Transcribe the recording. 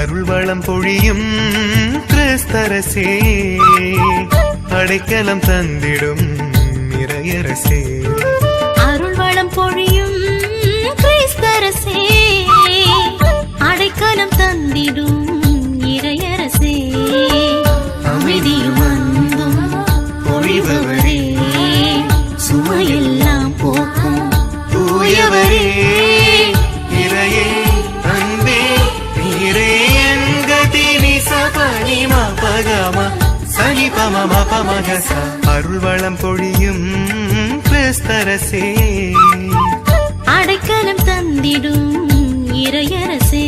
அருள் வளம் பொழியும் கிறிஸ்தரசே, அடைக்கலம் தந்திடும் இறையரசே. அருள் வளம் பொழியும் கிறிஸ்தரசே, அடைக்கலம் தந்திடும் இறையரசே. அமைதியும் அன்பும் பொழிபவரே, சுமையெல்லாம் போக்கும் தூயவரே. இறையே அன்பே நீரே என்கதி நிசபனி மபகம சனி பம பமகச. அருள் வளம் பொழியும் கிறிஸ்தரசே, அடைக்கலம் தந்திடும் இறையரசே.